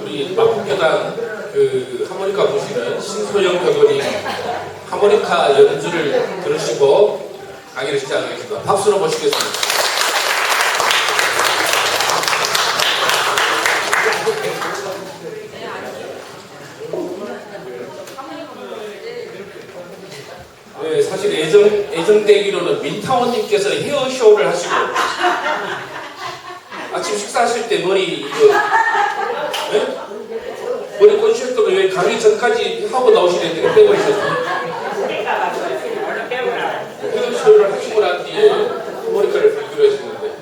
우리 마포교단 그 하모니카 보시는 신소영 교도님 하모니카 연주를 들으시고 강의를 시작하겠습니다. 박수로 모시겠습니다. 네, 사실 예정되기로는 민타원님께서 헤어쇼를 하시고 아침 식사하실 때 머리 이거 네? 머리 꽂으셨던 왜 강의 전까지 하고 나오시는데 빼버리셨어요? 헤어쇼를 하시고 난 뒤에 머리카락을 불기로 하시는데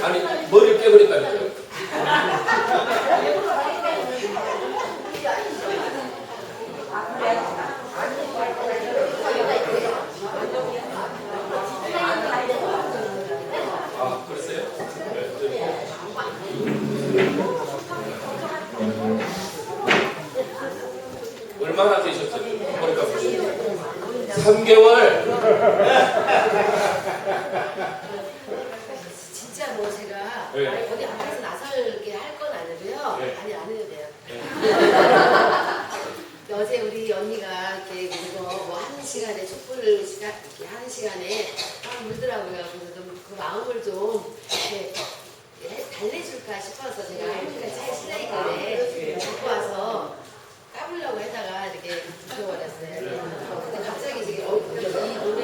아니 머리를 빼버렸다니까요. 아, 그랬어요? 얼마나 되셨어요? 머리가 보시죠. 3개월. 진짜 뭐 제가 네. 거기 앞에서 나설게 할 건 아니고요. 네. 아니 안 해도 돼요. 네. 어제 우리 언니가 이렇게 그거 뭐 하는 시간에 촛불 시간 이렇게 하는 시간에 물더라고요. 그래서 좀 그 마음을 좀 이렇게 달래줄까 싶어서 제가 할머니가 차에 실려 있는데 갖고 와서 까불려고 했다가 이렇게 붙여버렸어요. 근데 갑자기 지금 이 노래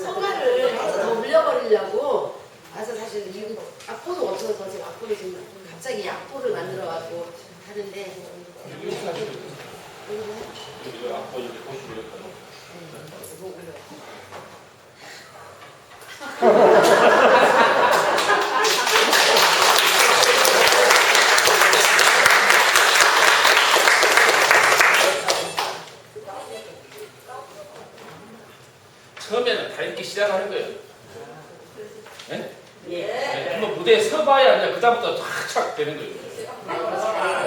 성가를 해서 더 올려버리려고 와서 사실 이 악보도 없어서 지금 악보를 지금 갑자기 악보를 만들어 갖고 하는데 이거 앞으로 이렇게 보시면 처음에는 다 이렇게 시작하는 거예요. 네? 네. 한번 무대에 서봐야 그냥 그다음부터 착착 되는 거예요.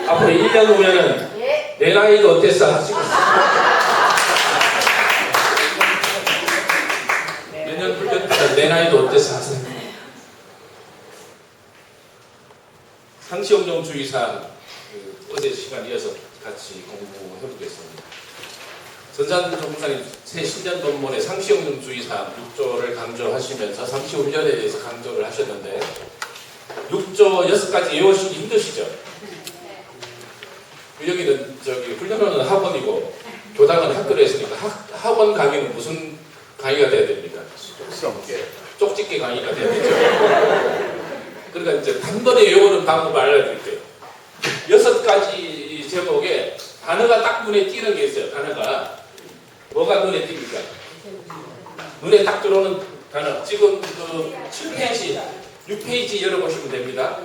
앞으로 1년 후면은 내 나이도 어땠어 하시고 상시용종주의사항 어제 시간 이어서 같이 공부해 보겠습니다. 전산 전문가님 새 신년 본문의 상시용종주의사항 6조를 강조하시면서 상시훈련에 대해서 강조를 하셨는데 6조 6가지 외우시기 힘드시죠? 여기는 저기 훈련원은 학원이고 교당은 학교로 했으니까 학원 강의는 무슨 강의가 돼야 됩니까? 쪽집게 강의가 돼야 되죠. 그러니까 이제 단번에 외우는 방법을 알려드릴게요. 6가지 제목에 단어가 딱 눈에 띄는 게 있어요. 단어가 뭐가 눈에 띕니까? 눈에 딱 들어오는 단어. 지금 그 7페이지, 6페이지 열어보시면 됩니다.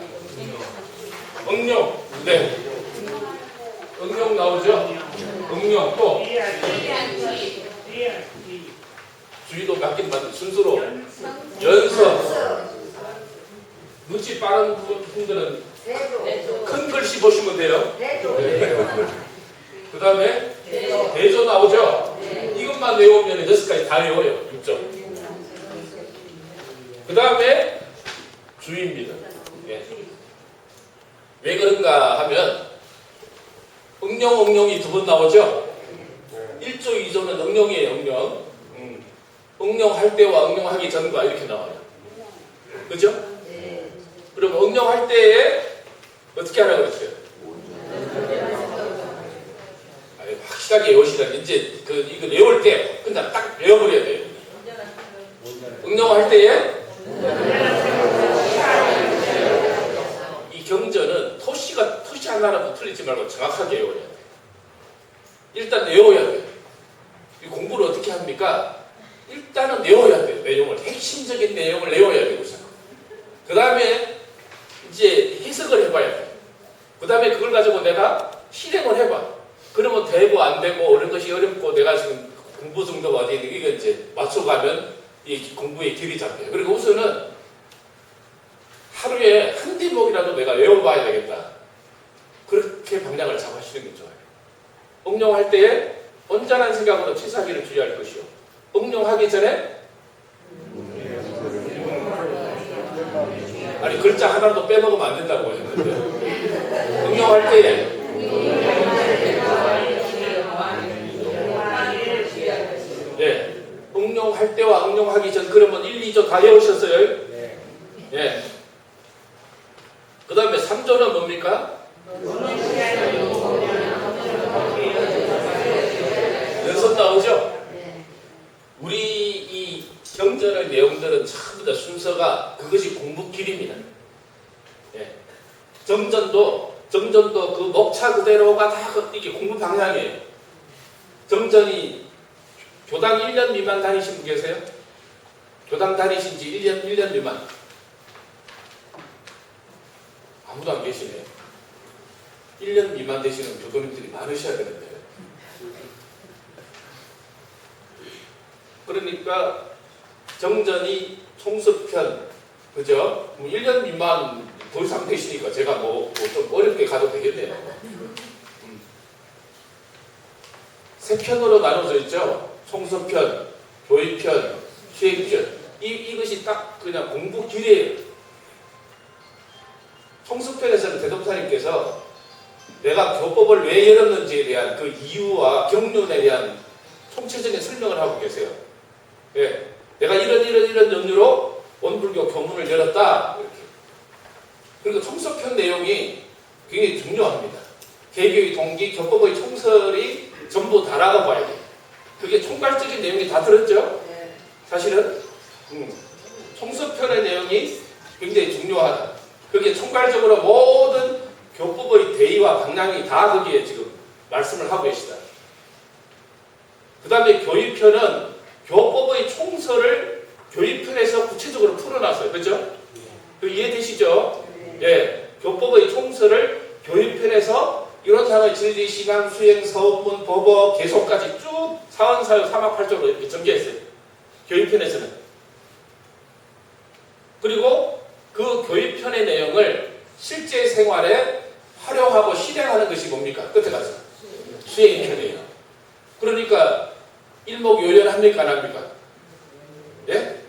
응용, 네. 응용 나오죠? 응용 또 주의도 맡긴 받은 순수로 연서. 눈치 빠른 분들은 큰 글씨 보시면 돼요. 그 다음에 대조 나오죠? 이것만 외우면 6가지 다 외워요. 6점. 그 다음에 주의입니다. 예. 왜 그런가 하면 응용이 2번 나오죠? 1조, 2조는 응용이에요. 응용할 때와 응용하기 전과 이렇게 나와요. 그죠? 그럼 응용할 때에 어떻게 하라고 그랬어요? 확실하게 외우시라. 이제 이거 외울 때 그냥 딱 외워버려야 돼요. 응용할 때에 이 경전은 토시 하나라도 틀리지 말고 정확하게 외워야 돼요. 일단 외워야 돼요. 이 공부를 어떻게 합니까? 일단은 외워야 돼요. 내용을, 핵심적인 내용을 외워야 되고 그 다음에 이제 해석을 해봐야 돼. 그 다음에 그걸 가지고 내가 실행을 해봐. 그러면 되고 안 되고 이런 것이 어렵고 내가 지금 공부 정도가 어디 있는 이거 이제 맞춰가면 이 공부의 길이 잡혀요. 그리고 우선은 하루에 한 대목이라도 내가 외워봐야 되겠다. 그렇게 방향을 잡으시는 게 좋아요. 응용할 때에 온전한 생각으로 취사하기를 주의할 것이요. 응용하기 전에 아니 글자 하나도 빼먹으면 안 된다고 했는데 응용할 때에 예, 응용할 때와 응용하기 전 그러면 1, 2조 다 외우셨어요? 예. 그 다음에 3조는 뭡니까? 연습 나오죠? 우리 이 경전의 내용들은 전부 다 순서가 그것이 공부길입니다. 예. 정전도 그 목차 그대로가 다 이게 공부 방향이에요. 정전이 교당 1년 미만 다니신 분 계세요? 교당 다니신 지 1년 미만. 아무도 안 계시네요. 1년 미만 되시는 교도님들이 많으셔야 되는데. 그러니까 정전이 총습편, 그죠? 1년 미만 더 이상 되시니까 제가 좀 어렵게 가도 되겠네요. 세 편으로 나눠져 있죠? 총습편, 교의편, 수행편. 이것이 딱 그냥 공부 길이에요. 총습편에서는 대동사님께서 내가 교법을 왜 열었는지에 대한 그 이유와 경륜에 대한 총체적인 설명을 하고 계세요. 예, 내가 이런 연유로 원불교 교문을 열었다. 이렇게. 그리고 총섭편 내용이 굉장히 중요합니다. 개교의 동기, 교법의 총설이 전부 다라고 봐야 돼요. 그게 총괄적인 내용이 다 들었죠? 사실은 총섭편의 내용이 굉장히 중요하다. 그게 총괄적으로 모든 교법의 대의와 방향이 다 거기에 지금 말씀을 하고 계시다. 그 다음에 교의편은 교법의 총설을 교의편에서 구체적으로 풀어놨어요. 그렇죠? 그 이해되시죠? 예, 교법의 총설을 교의편에서 이론상의 진리, 신앙, 수행, 서원문, 법어, 계속까지 쭉 사원사유, 사막팔조로 이렇게 전개했어요. 교의편에서는. 그리고 그 교의편의 내용을 실제 생활에 활용하고 실행하는 것이 뭡니까? 끝에 가서 수행편이에요. 그러니까 일목요연합니까? 안 합니까? 예?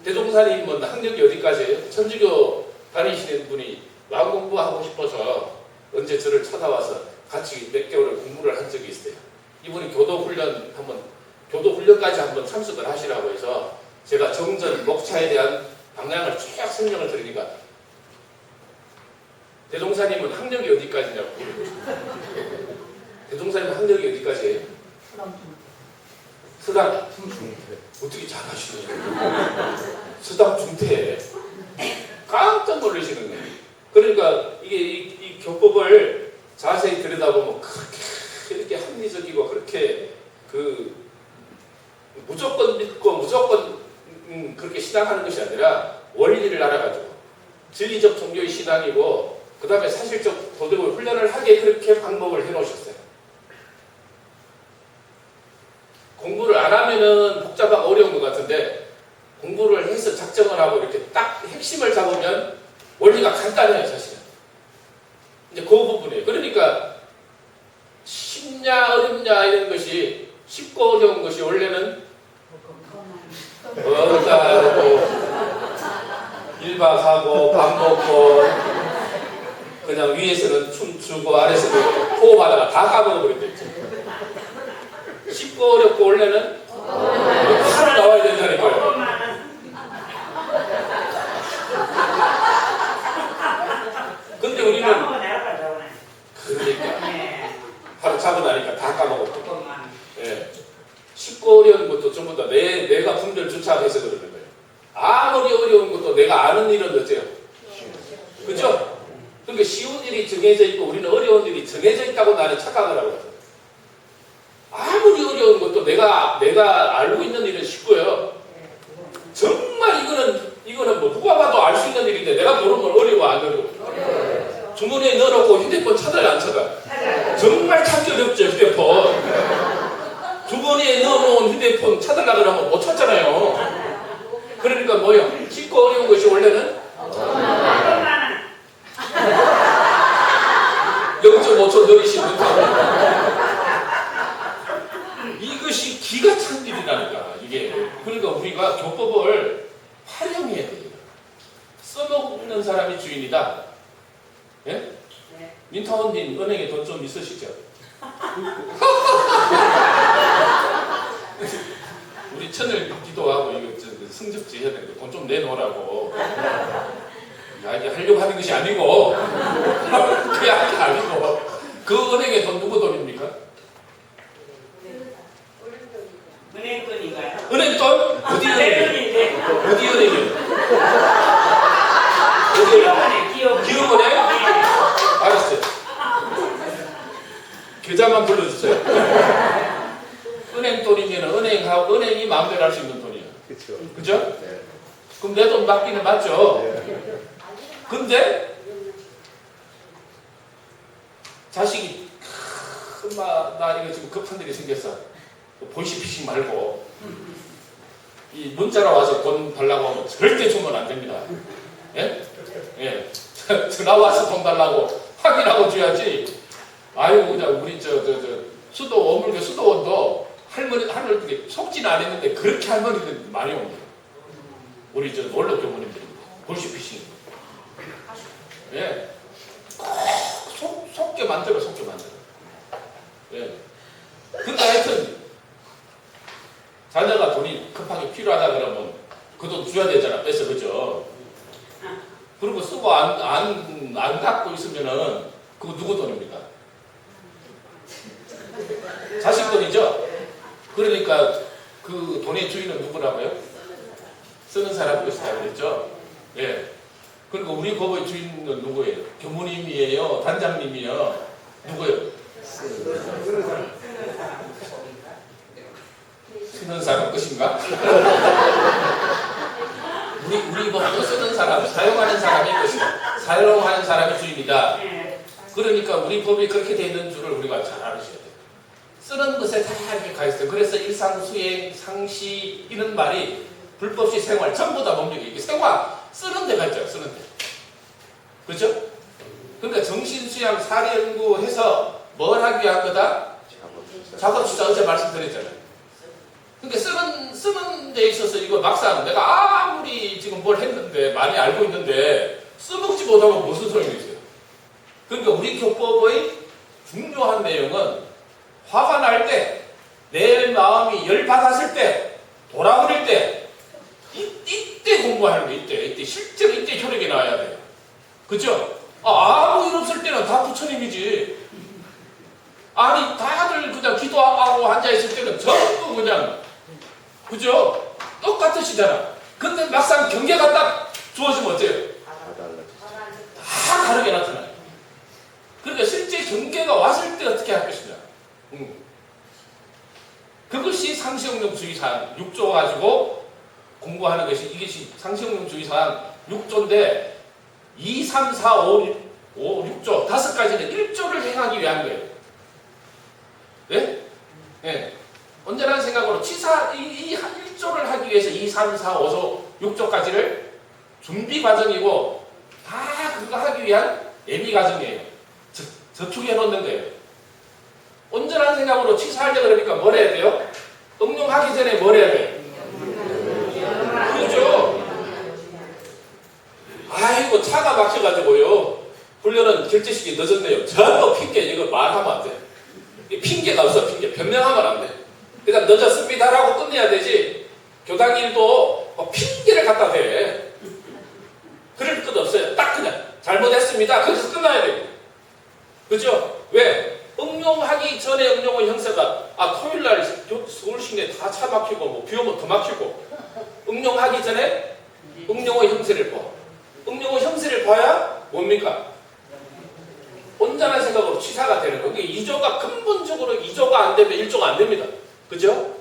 대종사님은 학력이 어디까지예요? 천주교 다니시는 분이 마음 공부하고 싶어서 언제 저를 찾아와서 같이 몇 개월을 공부를 한 적이 있어요. 이분이 교도훈련까지 한번 참석을 하시라고 해서 제가 정전 목차에 대한 방향을 쭉 설명을 드리니까 대종사님은 학력이 어디까지냐고 물어보시고 대종사님 학력이 어디까지예요? 서당 어떻게 잘하시네요. 서당 중퇴 깜짝 놀라시는 거예요. 그러니까 이게 이 교법을 자세히 들여다보면 그렇게 이렇게 합리적이고 그렇게 그 무조건 믿고 무조건 그렇게 신앙하는 것이 아니라 원리를 알아가지고 진리적 종교의 신앙이고 그 다음에 사실적 도덕을 훈련을 하게 그렇게 방법을 해놓으셨어요. 공부를 안 하면은 복잡하고 어려운 것 같은데 공부를 해서 작정을 하고 이렇게 딱 핵심을 잡으면 원리가 간단해요, 사실은. 이제 그 부분이에요. 그러니까 쉽냐 어렵냐 이런 것이 쉽고 어려운 것이 원래는 어렵다고 일박하고 밥 먹고 그냥 위에서는 춤추고 아래에서도 호흡하다가 다 까먹어버린댔죠. 쉽고 어렵고 원래는 하루 나와야 된다니까요. 근데 우리는 그러니까 하루 자고 나니까 다 까먹었고 예. 쉽고 어려운 것도 전부 다 내가 분별 주착해서 그러는 거예요. 아무리 어려운 것도 내가 아는 일은 어때요? 그죠? 그러니까 쉬운 일이 정해져 있고 우리는 어려운 일이 정해져 있다고 나는 착각을 하거든요. 아무리 어려운 것도 내가 알고 있는 일은 쉽고요. 정말 이거는 뭐 누가 봐도 알 수 있는 일인데 내가 모르면 어려워 안 어려워? 주머니에 넣어놓고 휴대폰 찾아요 안 찾아? 정말 찾기 어렵죠 휴대폰. 주머니에 넣어놓은 휴대폰 찾으려고 그러면 못 찾잖아요. 그러니까 뭐요? 쉽고 어려운 것이 원래는 0.5초 느리시는 이것이 기가 찬 일이라니까 이게. 그러니까 우리가 교법을 활용해야 돼요. 써먹는 사람이 주인이다. 예? 네. 민타원님 은행에 돈 좀 있으시죠? 우리 천을 기도하고 이거 승적지 해야 되는데 돈 좀 내놓으라고. 야, 이게 하려고 하는 것이 아니고 그게 아니고 그 은행에 돈 누구 돈입니까? 은행 돈인가요? 은행 돈? 어디 은행이에요? 어디 은행이에요? 기업은행? 알았어요. 계좌만 불러주세요. 은행 돈이면 은행이 마음대로 할 수 있는 돈이에요. 그렇죠. 그죠? 네. 그럼 내 돈 맞기는 맞죠? 네. 근데 자식이 엄마 나 이거 지금 급한 일이 생겼어. 보이시피싱 말고 이 문자로 와서 돈 달라고 하면 절대 주면 안 됩니다. 예? 예. 전화 와서 돈 달라고 확인하고 줘야지. 아유 그냥 우리 수도 어물교 수도원도 할머니 속지는 안 했는데 그렇게 할머니들 많이 옵니다. 우리 원로 교모님들입니다. 보이시피싱. 예. 속게 만들어. 예. 근데 하여튼 자녀가 돈이 급하게 필요하다 그러면 그 돈 줘야 되잖아. 뺏어 그죠? 그리고 쓰고 안 갖고 있으면은 그거 누구 돈입니까? 자식 돈이죠? 그러니까 그 돈의 주인은 누구라고요? 쓰는 사람 것이다 그랬죠? 예. 그리고 우리 법의 주인은 누구예요? 교무님이에요? 단장님이요? 누구예요? 쓰는 사람 것인가? 우리 법도 쓰는 사람, 사용하는 사람의 것이다. 사용하는 사람이 주인이다. 그러니까 우리 법이 그렇게 되어 있는 줄을 우리가 잘 알으셔야 돼요. 쓰는 것에 다 이렇게 가 있어요. 그래서 일상, 수행, 상시 이런 말이 불법시 생활 전부 다 뭡니까? 이게 생활 쓰는 데가 있죠. 쓰는 데. 그렇죠? 그러니까 정신수양 사례연구해서 뭘 하기 위한 거다? 작업수사 어제 말씀드렸잖아요. 그러니까 쓰는 데 있어서 이거 막상 내가 아무리 지금 뭘 했는데 많이 알고 있는데 써먹지 못하면 무슨 소용이 있어요? 그러니까 우리 교법의 중요한 내용은 화가 날 때, 내 마음이 열받았을 때, 돌아버릴 때, 이때 공부하는 거, 이때 실제로 이때 효력이 나와야 돼요. 그죠? 아무 일 없을 때는 다 부처님이지. 아니 다들 그냥 기도하고 앉아있을 때는 전부 그냥, 그죠? 똑같으시잖아. 근데 막상 경계가 딱 주어지면 어때요? 다 다르게 나타나요. 그러니까 실제 경계가 왔을 때 어떻게 할 것이냐. 그것이 상시용념주의사항 6조 가지고 공부하는 것이, 이것이 상시용념주의사항 6조인데 2, 3, 4, 5, 6조 5가지는 1조를 행하기 위한 거예요. 네? 네. 언제라는 생각으로 치사 이 1조를 하기 위해서 2, 3, 4, 5조 6조까지를 준비 과정이고 다 그거 하기 위한 예비 과정이에요. 저축해 놓는 거예요. 언제라는 생각으로 치사하려 그러니까 뭘 해야 돼요? 응용하기 전에 뭘 해야 돼요? 그렇죠. 아이고 차가 막혀가지고요. 훈련은 결제식이 늦었네요. 전부 핑계. 이거 말하면 안 돼. 핑계가 없어. 핑계. 변명하면 안 돼. 그냥 늦었습니다라고 끝내야 되지. 교당 일도 핑계를 갖다 대. 그럴 것 없어요. 딱 그냥 잘못했습니다. 거기서 끝나야 돼요. 그죠? 왜? 응용하기 전에 응용의 형세가 토요일날 서울시내 다 차 막히고 뭐 비 오면 더 막히고, 응용하기 전에 응용의 형세를 봐. 응용의 형세를 봐야 뭡니까? 온전한 생각으로 치사가 되는 거예요. 2조가 근본적으로 2조가 안 되면 1조가 안 됩니다. 그죠?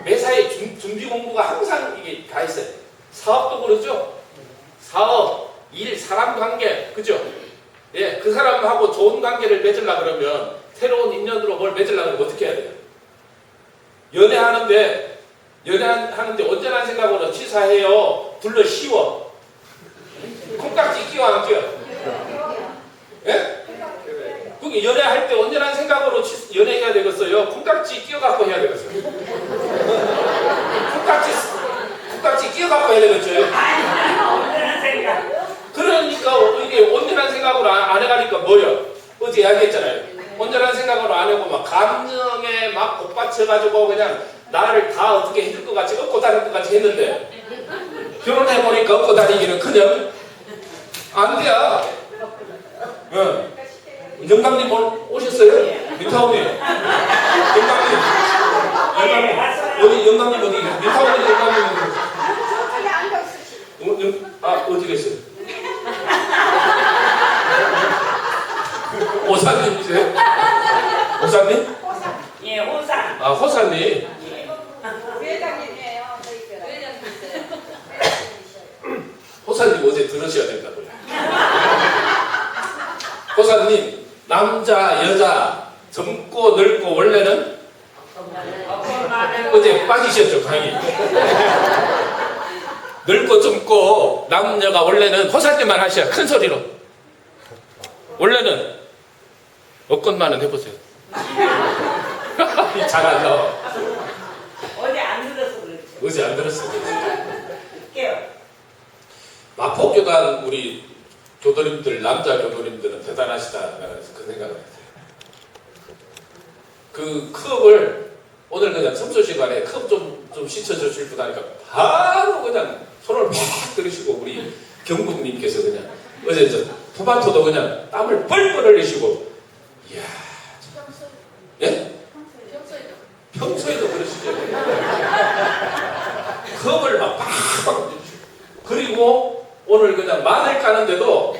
매사에 준비 공부가 항상 이게 다 있어요. 사업도 그러죠? 사업, 일, 사람 관계, 그죠? 예, 그 사람하고 좋은 관계를 맺으려 그러면, 새로운 인연으로 뭘 맺으려 그러면 어떻게 해야 돼요? 연애하는데 온전한 생각으로 치사해요? 둘러 씌워? 콩깍지 끼워 안 끼워? 예? 그게 연애할 때 온전한 생각으로 연애해야 되겠어요? 콩깍지 끼워갖고 해야 되겠어요? 콩깍지 끼워갖고 해야 되겠죠? 온전한 생각. 그러니까 이게 온전한 생각으로 안 해가니까 뭐요? 어제 이야기했잖아요. 온전한 생각으로 안 하고 막 감정에 막 복받쳐가지고 그냥 나를 다 어떻게 해줄 것 같이 업고 다닐 것 같이 했는데, 결혼해보니까 업고 다니기는 그냥 안 돼요. 응. 영감님 오셨어요? 민타오님. 영감님 어디? 영감님 어디? 민타오님 영감님 어디 계세요? 오사님이세요? 오사님? 예, 호상. 호사님. 회장님이에요. 저희 회장님이세요. 호사님 어제 들으셔야 된다고요. 호사님, 남자, 여자, 젊고 늙고 원래는 어제 빠지셨죠, 강의. 늙고 젊고 남녀가 원래는 호사님만 하셔야 큰 소리로. 원래는 어건만은 해보세요. 잘하죠. 어제 안 들어서 그렇죠. 어제 안 들었어요. 깨요. 마포교단 우리 교도님들, 남자 교도님들은 대단하시다라는 그 생각을 했어요. 그 컵을 오늘 그냥 첨소 시간에 컵 좀 씻어주실 분 하니까 바로 그냥 손을 팍 들으시고, 우리 경국님께서 그냥 어제 토마토도 그냥 땀을 뻘뻘 흘리시고, 이야. 예? 평소에도 그러시죠. 컵을 막 팍팍. 그리고 오늘 그냥 마늘 까는데도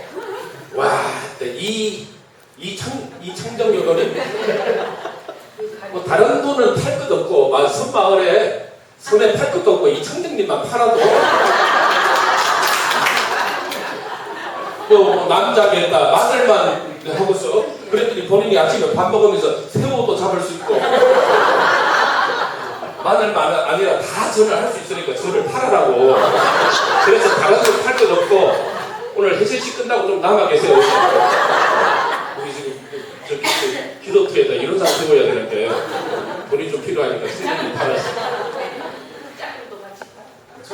이 창정교도는 뭐 다른 분은 팔 것 없고, 섬마을에 손에 팔 것도 없고 이 창정님만 팔아도 또 남자겠다 마늘만 하고서, 그랬더니 본인이 아침에 밥 먹으면서 새우도 잡을 수 있고, 마늘만 아니라 다 전을 할 수 있으니까 전을 팔아라고. 그래서 다른 건 팔 것 없고, 오늘 해설식 끝나고 좀 남아 계세요. 우리 지금 기도투에다 이런 사람 세워야 되는데 돈이 좀 필요하니까 수준이 팔았어.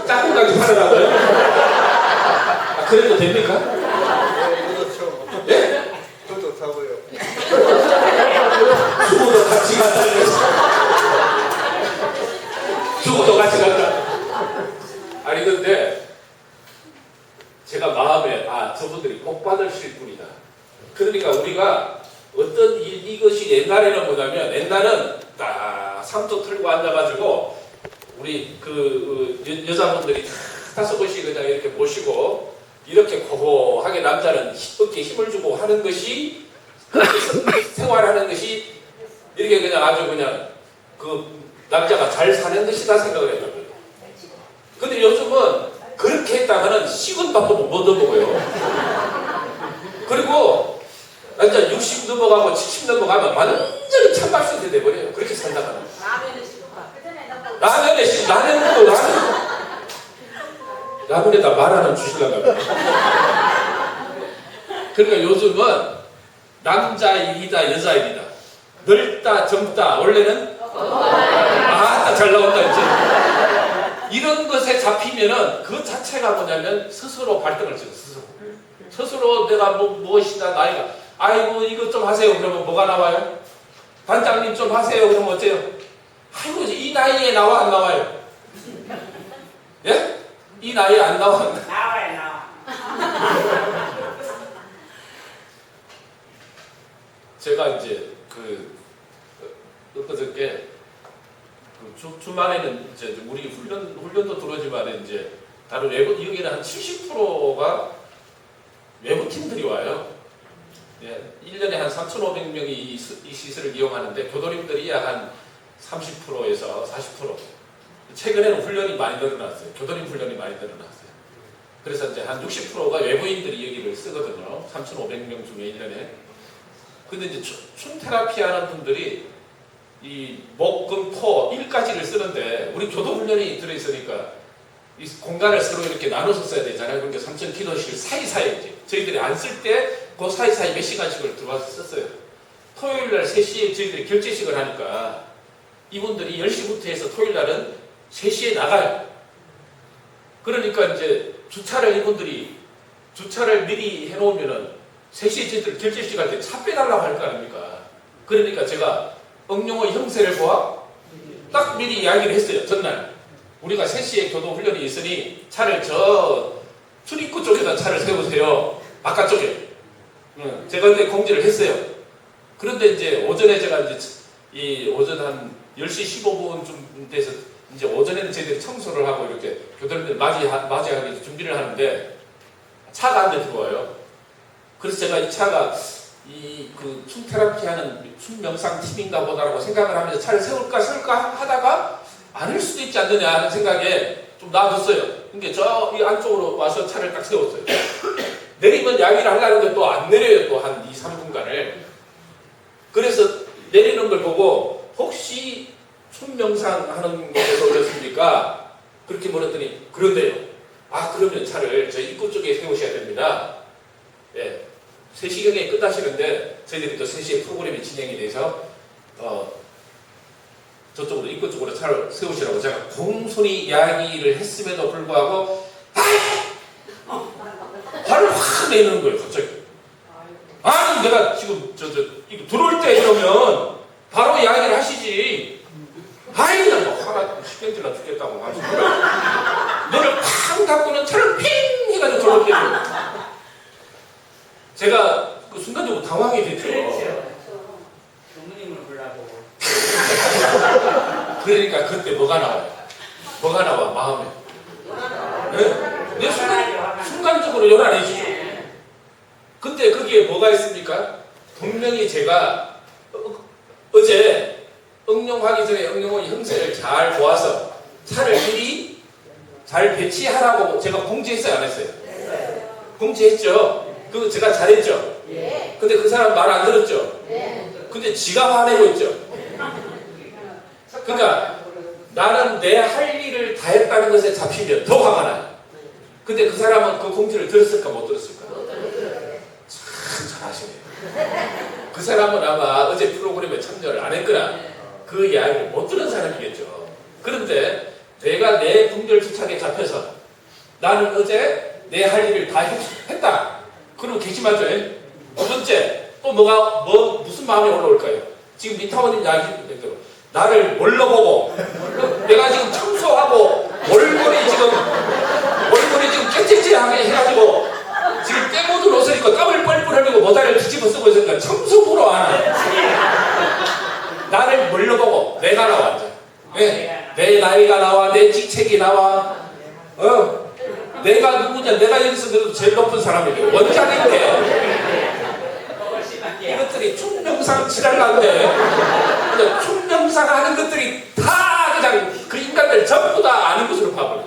짝꿍까지 팔으라고요? 그래도 됩니까? 네, 저도 처음. 예? 저도 타고요. 죽어도 같이 간다. 죽어도 같이 간다. 아니 근데 제가 마음에 저분들이 복 받으실 분이다. 그러니까 우리가 어떤 이것이 옛날에는 뭐냐면 옛날은 딱 삼도 틀고 앉아가지고 우리 여자분들이 다섯 번씩 그냥 이렇게 모시고 이렇게 고고하게 남자는 어깨에 힘을 주고 하는 것이 생활하는 것이 이렇게 그냥 아주 그냥 그 남자가 잘 사는 것이다 생각을 했단 말이에요. 근데 요즘은 그렇게 했다가는 식은 밥도 못 얻어먹어요. 그리고 완전 60 넘어가고 70 넘어가면 완전히 찬밥솥이 돼버려요. 그렇게 살다가는. 라면에 라면에다 말하는 주시려고 그러니까 요즘은 남자 일이다 여자 일이다. 넓다 젊다 원래는 잘 나온다 이제. 이런 것에 잡히면은 그 자체가 뭐냐면 스스로 발등을 찍어 스스로 내가 무엇이다 나이가 아이고 이것 좀 하세요 그러면 뭐가 나와요? 단장님 좀 하세요 그러면 어때요? 아이고 이 나이에 나와 안 나와요? 예? 이 나이에 안 나와? 나와. 제가 이제 엊그저께 주말에는 이제 우리 훈련도 들어오지만 이제 다른 외부 여기는 한 70%가 외부 팀들이 와요. 예, 1년에 한 3,500명이 이 시설을 이용하는데 교도님들이 약 한 30%에서 40%. 최근에는 훈련이 많이 늘어났어요. 교도님 훈련이 많이 늘어났어요. 그래서 이제 한 60%가 외부인들이 여기를 쓰거든요. 3,500명 중에 1년에. 근데 이제 춤 테라피 하는 분들이 이 목, 금, 토, 일까지를 쓰는데 우리 교도 훈련이 들어있으니까 이 공간을 서로 이렇게 나눠서 써야 되잖아요. 그러니까 3천 기도실 사이사이에 이제 저희들이 안 쓸 때 그 사이사이 몇 시간씩을 들어와서 썼어요. 토요일날 3시에 저희들이 결제식을 하니까 이분들이 10시부터 해서 토요일날은 3시에 나가요. 그러니까 이제 이분들이 주차를 미리 해놓으면은 3시에 저희들 결제식 할 때 차 빼달라고 할 거 아닙니까? 그러니까 제가 응용의 형세를 보아 딱 미리 이야기를 했어요. 전날 우리가 3시에 교도 훈련이 있으니 차를 저 출입구 쪽에다 차를 세우세요. 바깥쪽에. 제가 그때 공지를 했어요. 그런데 이제 오전에 제가 이제 오전 한 10시 15분쯤 돼서 이제 오전에는 저희들이 청소를 하고 이렇게 교도님들 맞이하기 준비를 하는데 차가 한 대 들어와요. 그래서 제가 이 차가 춤 테라피 하는 춤 명상 팀인가 보다라고 생각을 하면서 차를 세울까 하다가 아닐 수도 있지 않느냐 하는 생각에 좀 놔뒀어요. 그러니까 저 이 안쪽으로 와서 차를 딱 세웠어요. 내리면 야기를 하려는데 또 안 내려요. 또 한 2, 3분간을. 그래서 내리는 걸 보고 혹시 춤 명상 하는 곳에서 오셨습니까? 그렇게 물었더니 그런데요. 그러면 차를 저 입구 쪽에 세우셔야 됩니다. 예. 3시경에 끝나시는데 저희들이 또 3시에 프로그램이 진행이 돼서 저쪽으로 입구 쪽으로 차를 세우시라고 제가 공손히 이야기를 했음에도 불구하고 화를 확 내는 거예요. 갑자기. 아니 내가 지금 이거 들어올 때 이러면 바로 이야기를 하시지. 아이 나 화가 식견질나 죽겠다고 하시고 너를 팡 갖고는 차를 핑 해가지고 돌려버리는 제가 순간적으로 당황이 됐죠. 그렇죠. 부모님을 불러보고. 그러니까 그때 뭐가 나와요? 뭐가 나와 마음에? 네? 내 순간적으로 요란해지죠. 근데 거기에 뭐가 있습니까? 분명히 제가 어제 응용하기 전에 응용의 형세를 잘 보아서 차를 미리 잘 배치하라고 제가 공지했어요 안 했어요? 공지했죠. 그거 제가 잘했죠. 근데 그 사람 말 안 들었죠. 근데 지가 화내고 있죠. 그러니까 나는 내 할 일을 다 했다는 것에 잡히면 더 화가 나요. 근데 그 사람은 그 공지를 들었을까 못 들었을까? 참 잘하시네요. 그 사람은 아마 어제 프로그램에 참여를 안 했거나 그 이야기를 못 들은 사람이겠죠. 그런데 내가 내 분별 주착에 잡혀서 나는 어제 내 할 일을 다 했다. 그러면 괘씸하죠. 두 번째, 또 무슨 마음이 올라올까요? 지금 민타원님 이야기한 대로 나를 뭘로 보고 내가 지금 청소하고 얼굴이 지금 깨질하게 해가지고 지금 때 묻은 옷을 입고 땀을 뻘뻘 흘리고 모자를 뒤집어 쓰고 있으니까 청소부로 안 해. 나를 뭘로 보고 내가 나와 이제. 네. 내 나이가 나와, 내 직책이 나와. 내가 누구냐? 내가 여기서 그래도 제일 높은 사람이에요. 원장인데. 이것들이 총명상 지랄난데. 총명상 하는 것들이 다 그냥 그 인간들 전부 다 아는 것으로 봐버려.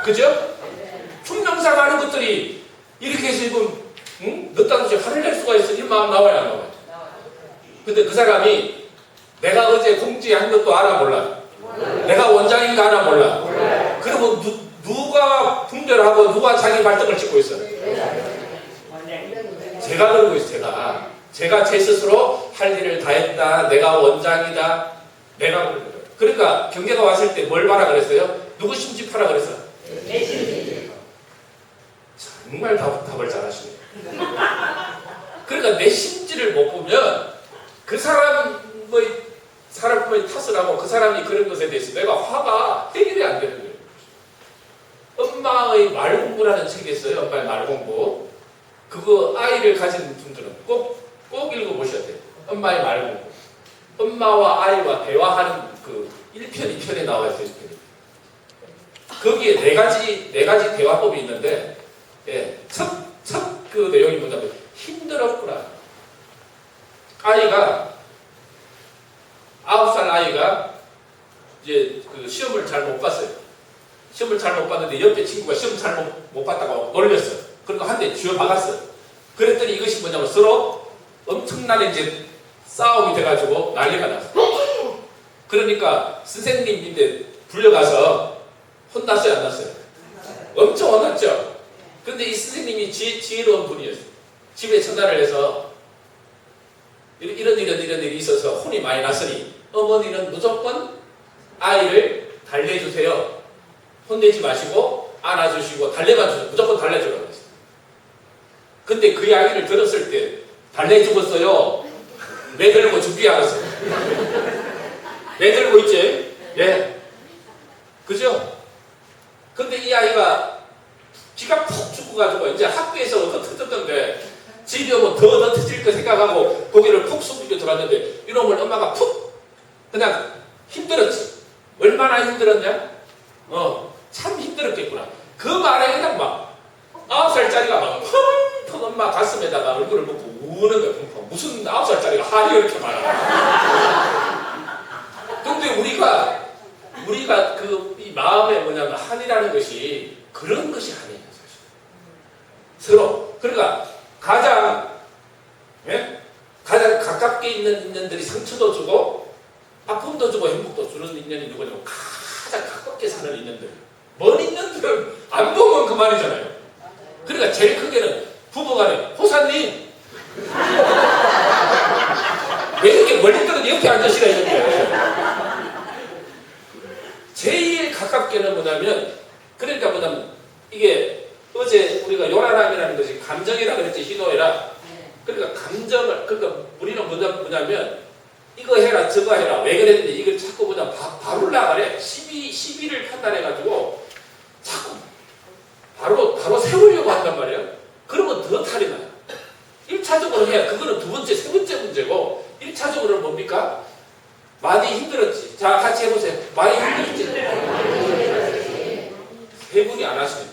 그죠? 총명상 하는 것들이 이렇게 해서 지금 넉다듯이 화를 낼 수가 있어. 이 마음 나와야 안 나와요. 근데 그 사람이 내가 어제 공지한 것도 알아 몰라. 내가 원장인가 알아 몰라. 그러면 누가 분별하고 누가 자기 발등을 찍고 있어요? 제가 그러고 있어요. 제가 제 스스로 할 일을 다 했다. 내가 원장이다. 내가 그러는 거예요. 그러니까 경제가 왔을 때 뭘 봐라 그랬어요? 누구 심집하라 그랬어요? 정말 답을 잘하시네요. 그러니까 내 심지를 못 보면 그 사람의 탓을 하고 그 사람이 그런 것에 대해서 내가 화가 해결이 안 되는 거예요. 엄마의 말공부라는 책이 있어요. 엄마의 말공부. 그거 아이를 가진 분들은 꼭 읽어보셔야 돼요. 엄마의 말공부. 엄마와 아이와 대화하는 그 1편, 2편에 나와 있어요. 1편이. 거기에 네 가지 대화법이 있는데, 첫 그 내용이 뭐냐면, 힘들었구나. 아이가, 9살 아이가, 이제 그 시험을 잘 못 봤어요. 시험을 잘 못 봤는데, 옆에 친구가 시험 잘 못 봤다고 놀렸어요. 그러니까 한 대 쥐어 박았어요. 그랬더니 이것이 뭐냐면, 서로 엄청나게 이제 싸움이 돼가지고 난리가 났어요. 그러니까 선생님인데 불려가서 혼났어요, 안 났어요? 엄청 혼났죠? 근데 이 선생님이 지혜로운 분이었어요. 집에 전화를 해서 이런 일이 있어서 혼이 많이 났으니 어머니는 무조건 아이를 달래주세요. 혼내지 마시고 안아주시고 달래만 주세요. 무조건 달래주라고 했어요. 근데 그 이야기를 들었을 때 달래주겠어요? 매들고 죽지 않았어요. 매들고 있지? 예. 그죠? 근데 이 아이가 기가 푹 죽어가지고 이제 학교에서 터졌던데 집에 오면 더 터질 거 생각하고 고개를 푹 숙이고 들어왔는데 이놈을 엄마가 푹 그냥 힘들었지. 얼마나 힘들었냐? 참 힘들었겠구나. 그 말에 그냥 막 9살짜리가 막 펑펑 엄마 가슴에다가 얼굴을 먹고 우는 거야. 펑펑. 무슨 9살짜리가 한이 이렇게 많아. 근데 우리가 이 마음에 뭐냐면 한이라는 것이 그런 것이 아니에요, 사실. 서로. 그러니까 가장 가깝게 있는 인연들이 상처도 주고 아픔도 주고 행복도 주는 인연이 누구냐면 가장 가깝게 사는 인연들. 먼 인연들은 안 보면 그만이잖아요. 그러니까 제일 크게는 부부간에 호사님 왜 이렇게 멀리 떨어져 옆에 앉으시라 이런데 제일 가깝게는 뭐냐면 그러니까 뭐냐면 이게 어제 우리가 요란함이라는 것이 감정이라 그랬지 희노애라. 그러니까 감정을 그러니까 우리는 뭐냐면 이거 해라 저거 해라 왜 그랬는데 이걸 자꾸 바로 나가래. 시비를 판단해가지고 자꾸 바로 세우려고 한단 말이에요. 그러면 더 탈이 나요. 1차적으로 해야 그거는 두 번째 세 번째 문제고 1차적으로는 뭡니까? 많이 힘들었지. 자 같이 해보세요. 많이 힘들었지. 세 분이 안 하시네.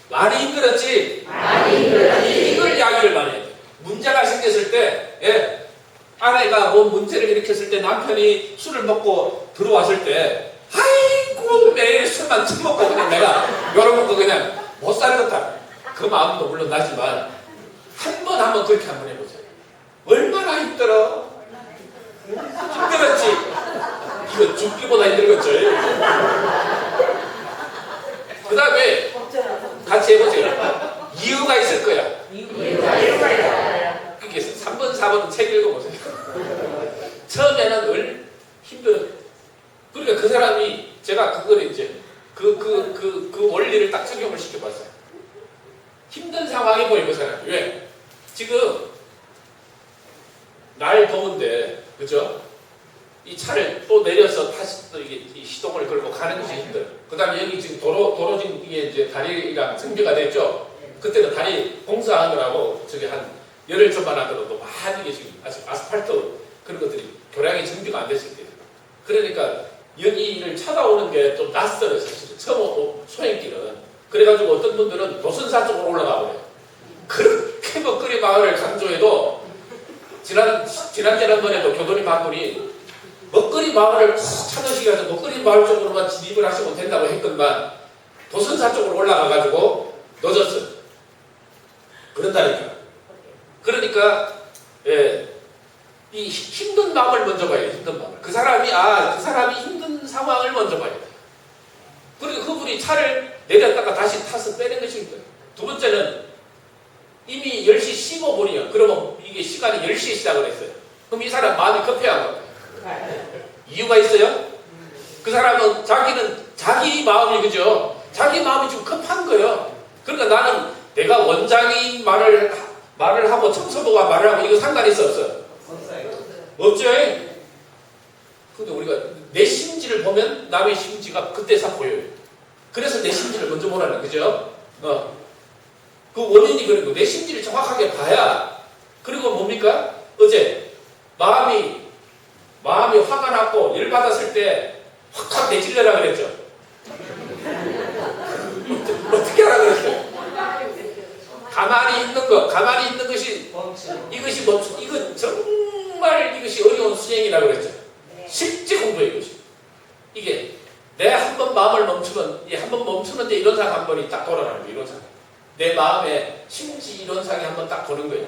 많이 힘들었지. 이걸 이야기를 많이 해요. 문제가 생겼을 때 아내가 뭔 문제를 일으켰을 때 남편이 술을 먹고 들어왔을 때 아이고 매일 술만 처먹고 그냥 내가 열어먹고 그냥 못 살겠다. 그 마음도 물론 나지만 한번 그렇게 한번 해보세요. 얼마나 힘들어. 힘들었지. 이거 죽기보다 힘들겠죠. 그 다음에 같이 해보세요. 이유가 있을 거야. 그게 3번, 4번 책 읽어보세요. 처음에는 늘 힘들어. 그러니까 그 사람이 제가 그걸 이제 그 원리를 딱 적용을 시켜봤어요. 힘든 상황이 보여 그 사람이. 왜? 지금 날 더운데 그죠? 이 차를 또 내려서 다시 또 이게 이 시동을 걸고 가는 것이 힘들어. 그 다음에 여기 지금 도로 지금 이게 이제 다리가 정비가 됐죠? 그때는 다리 공사하느라고 저기 한 열흘 전만 하더라도 많이 이게 지금 아직 아스팔트 그런 것들이 교량이 정비가 안 됐을 때예요. 그러니까 여기를 찾아오는 게 좀 낯설어요, 사실은. 처음 소행길은. 그래가지고 어떤 분들은 도선사 쪽으로 올라가 버려요. 그렇게 먹거리 마을을 강조해도 지난번에도 교도님 한 분이 먹거리 마을을 찾으시기 위해서 먹거리 마을 쪽으로만 진입을 하시면 된다고 했건만 도선사 쪽으로 올라가가지고 늦었어요. 그런다니까. 그러니까 예, 이 힘든 마음을 먼저 봐야 돼. 힘든 마음. 그 사람이 힘든 상황을 먼저 봐야 돼. 그리고 그분이 차를 내렸다가 다시 타서 빼는 것이 힘들어요. 두 번째는 이미 10시 15분이요. 그러면 이게 시간이 10시에 시작을 했어요. 그럼 이 사람 마음이 급해한 거예요. 이유가 있어요? 그 사람은 자기 마음이 그죠? 자기 마음이 좀 급한 거예요. 그러니까 나는 내가 원장이 말을 하고 청소부가 말을 하고 이거 상관이 있어 없어요? 없죠? 근데 우리가 내 심지를 보면 남의 심지가 그때서 보여요. 그래서 내 심지를 먼저 보라는 그죠? 그 원인이 그런 거. 내 심지를 정확하게 봐야. 그리고 뭡니까? 어제 마음이 화가 났고 열받았을 때 확 내질러라 그랬죠? 어떻게 하라 그랬어요? 가만히 있는 것이 이것이 멈추. 이건 정말 이것이 어려운 수행이라고 그랬죠. 실제 공부예요, 이것이. 이게 내가 한번 마음을 멈추면 한번 멈추는데 이론상 한 번이 딱 돌아가는 거예요. 이론상. 내 마음에 심지 이론상이 한 번 딱 도는 거예요.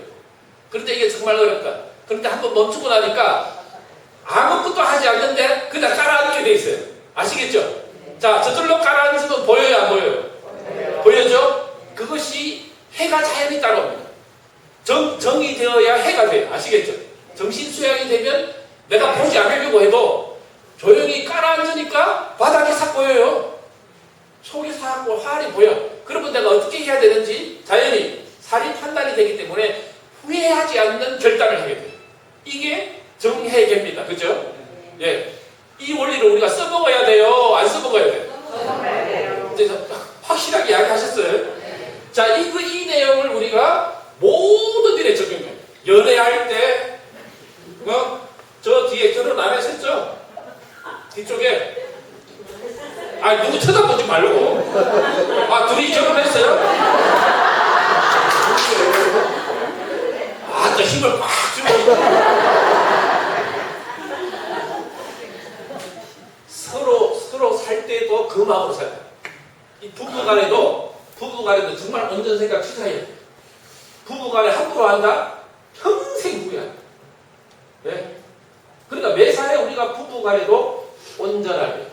그런데 이게 정말 어렵다. 그런데 한번 멈추고 나니까 아무것도 하지 않는데 그냥 깔아앉게 돼 있어요. 아시겠죠? 자, 저절로 깔아앉으면 보여요, 안 보여요? 보여죠? 그것이 해가 자연히 따라옵니다. 정이 되어야 해가 돼요. 아시겠죠? 정신 수양이 되면 내가 보지 않으려고 해도 조용히 깔아앉으니까 바닥이 싹 보여요. 속이 싹 활이 보여. 그러면 내가 어떻게 해야 되는지 자연히 살이 판단이 되기 때문에 후회하지 않는 결단을 하게 돼요. 이게 정해계입니다. 그죠? 예. 이 원리를 우리가 써먹어야 돼요? 안 써먹어야 돼요? 이제 확실하게 이야기하셨어요? 자, 이 내용을 우리가 모든 일에 적용해요. 연애할 때, 저 뒤에 결혼 안 하셨죠? 뒤쪽에. 누구 쳐다보지 말고. 둘이 결혼했어요? 또 힘을 꽉 주고. 서로 살 때도 그 마음으로 살아요. 이 부부간에도 정말 온전 생각 취사해야 돼요. 부부간에 함부로 한다? 평생 후회한다. 네? 그러니까 매사에 우리가 부부간에도 온전하게,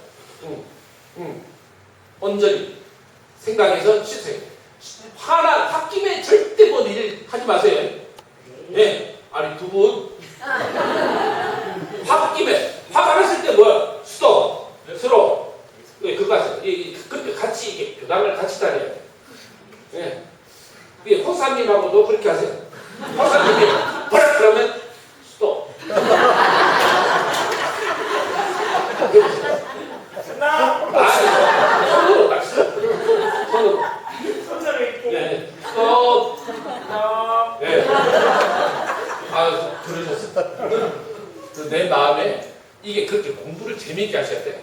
온전히 생각해서 취사해요. 홧김에 절대 뭔 일 하지 마세요. 예. 아니, 두 분. 홧김에. 화가 났을 때 뭐야? 스톱. 서로. 그거 하세요. 그렇게 같이, 이게 교당을 같이 다녀야 돼. 예. 호사님하고도 그렇게 하세요. 호사님이, 버려! 그러면, 스톱. 손으로 딱 스톱. 손으로 이렇게. 예. 스톱. 예. 그러셨어요. 내 마음에 이게 그렇게 공부를 재미있게 하셔야 돼요.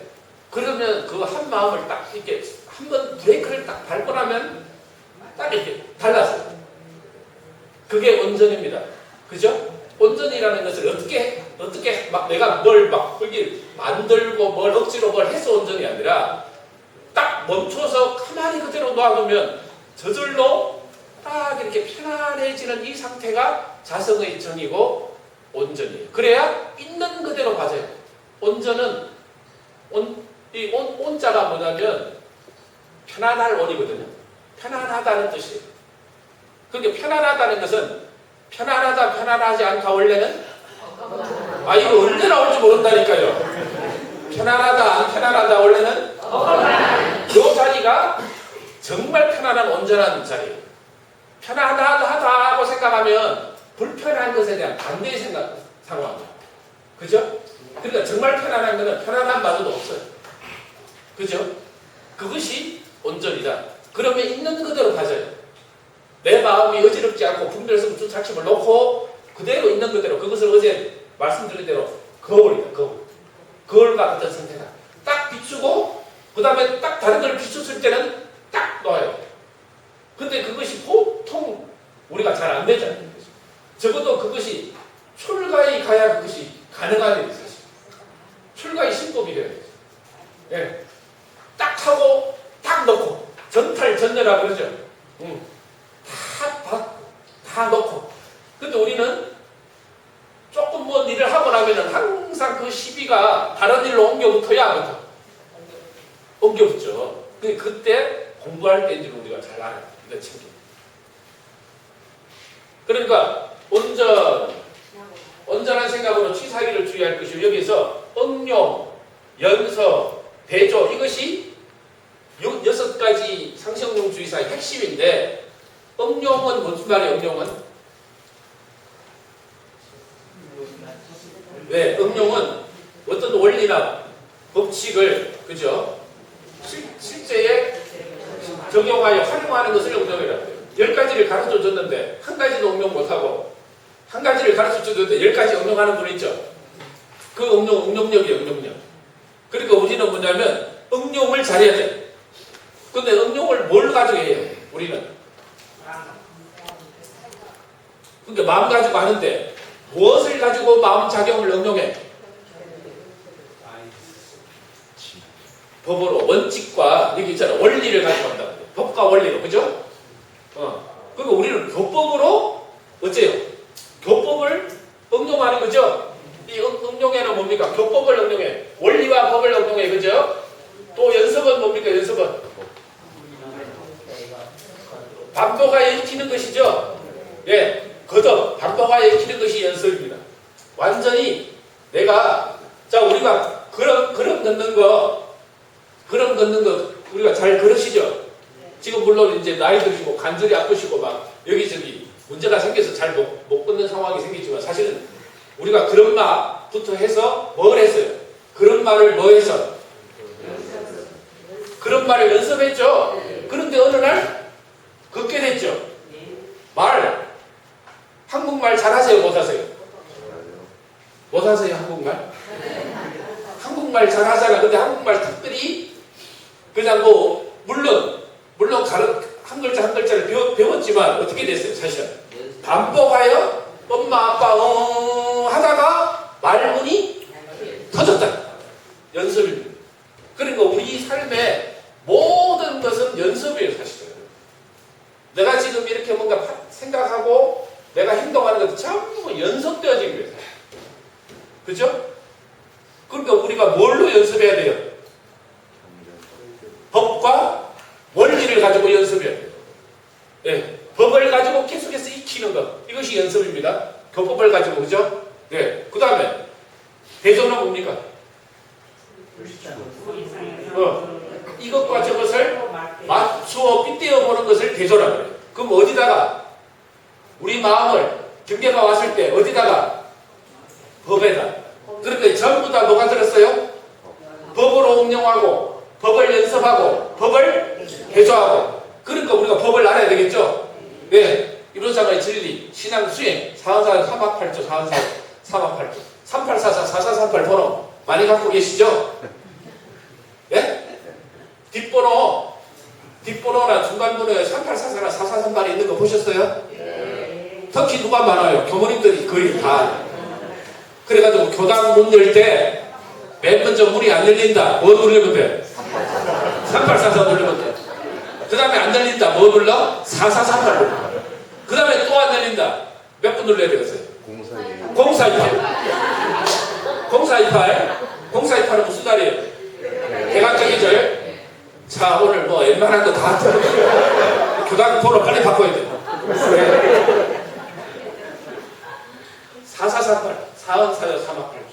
그러면 그 한 마음을 딱 이렇게 한번 브레이크를 딱 밟고 나면 딱 이렇게 달랐어요. 그게 온전입니다. 그죠? 온전이라는 것을 어떻게 막 내가 뭘 막 만들고 뭘 억지로 뭘 해서 온전이 아니라 딱 멈춰서 가만히 그대로 놔두면 저절로 딱 이렇게 편안해지는 이 상태가 자성의 정이고 온전이에요. 그래야 있는 그대로 맞아요. 온전은 이 온자가 뭐냐면 편안할 온이거든요. 편안하다는 뜻이에요. 그러니까 편안하다는 것은 편안하지 않다 원래는 이거 언제 나올지 모른다니까요. 편안하다 안 편안하다 원래는 이 자리가 정말 편안한 온전한 자리예요. 편안하다고 생각하면 불편한 것에 대한 반대의 상황이야. 그죠? 그러니까 정말 편안한 것은 편안한 마저도 없어요. 그죠? 그것이 온전이다. 그러면 있는 그대로 가져요. 내 마음이 어지럽지 않고 분별성 주착심을 놓고 그대로 있는 그대로 그것을 어제 말씀드린 대로 거울이다. 거울과 같은 상태다. 딱 비추고 그 다음에 딱 다른 걸 비췄을 때는 딱 놔요. 근데 그것이 보통 우리가 잘 안 되잖아요. 적어도 그것이 출가에 가야 그것이 가능한 일이 사실. 출가의 신법이 되어야 되죠. 예. 딱 하고 딱 넣고 전탈전열하고 그러죠. 다 넣고. 근데 우리는 조금 뭐 일을 하고 나면은 항상 그 시비가 다른 일로 옮겨붙어야 안 붙어. 옮겨붙죠. 근데 그때 공부할 때인지는 우리가 잘 알아요. 이거 챙겨. 그러니까 온전한 생각으로 취사기를 주의할 것이고 여기서 응용, 연서, 대조 이것이 6가지 상식응용주의사의 핵심인데 응용은 무슨 말이에요? 응용은? 네, 응용은 어떤 원리나 법칙을 그죠? 실제에 적용하여 활용하는 것을 응용이라고 해요. 10가지를 가르쳐 줬는데 한 가지도 응용 못하고 한 가지를 가르쳐 줬는데 10가지 응용하는 분 있죠? 그 응용력이에요. 응용력. 그러니까 우리는 뭐냐면 응용을 잘해야 돼. 근데 응용을 뭘 가지고 해요? 우리는 그러니까 마음 가지고 하는데 무엇을 가지고 마음 작용을 응용해? 법으로 원칙과 여기 있잖아 원리를 가지고 한다고. 법과 원리로 그죠? 그러니까 우리는 교법으로 어째요? 교법을 응용하는 거죠? 이 응용에는 뭡니까? 교법을 응용해. 원리와 법을 응용해. 그죠? 또 연습은 뭡니까? 연습은 반복하여 익히는 것이죠? 예. 거듭 반복하여 익히는 것이 연습입니다. 완전히 내가 자 우리가 그럼 걷는 거 우리가 잘 걸으시죠? 지금 물론 이제 나이 드시고 관절이 아프시고 막 여기저기 문제가 생겨서 잘 못 걷는 상황이 생기지만 사실은 우리가 그런 말부터 해서 뭘 했어요? 그런 말을 뭐 해서? 그런 말을 연습했죠? 그런데 어느 날 걷게 됐죠? 한국말 잘하세요? 못하세요? 못하세요? 한국말? 한국말 잘하잖아. 근데 한국말 특별히 그냥 뭐 물론 한 글자 한 글자를 배웠지만 어떻게 됐어요? 사실은 반복하여 엄마 아빠 하다가 말문이 터졌다. 연습입니다. 그러니까 우리 삶의 모든 것은 연습이에요. 사실은 내가 지금 이렇게 뭔가 생각하고 내가 행동하는 것도 전부 연습되어진 거예요. 그죠? 그러니까 우리가 뭘로 연습해야 돼요? 법과 원리를 가지고 연습해야 돼요. 네. 법을 가지고 계속해서 익히는 것. 이것이 연습입니다. 교법을 가지고, 그죠? 네. 그 다음에, 대조는 뭡니까? 이것과 저것을 맞추어 빗대어 보는 것을 대조라고 해요. 그럼 어디다가? 우리 마음을 경계가 왔을 때 어디다가? 법에다. 그러니까 전부 다 뭐가 들었어요? 법으로 응용하고 법을 연습하고 법을 대조하고. 그러니까 우리가 법을 알아야 되겠죠? 네. 이론상의 진리, 신앙 수행, 사원사 3학 8조, 사원사 3학 8조, 3844, 4438 번호 많이 갖고 계시죠? 예? 뒷번호나 중간번호에 3844나 4438이 있는 거 보셨어요? 특히 누가 많아요? 교모님들이 거의 다. 그래가지고 교당 문 열 때 맨 먼저 문이 안 열린다. 뭐 누르면 돼? 3844 누르면 돼. 그 다음에 안 열린다. 뭐 눌러? 4438 눌러. 그 다음에 또 안 열린다. 몇 분 눌러야 되겠어요? 0428. 0428은 무슨 날이에요? 대강적이절. 자, 오늘 뭐 웬만한 거 다 교당 번호 빨리 바꿔야 돼. 4438. 사원사요 3학 8조.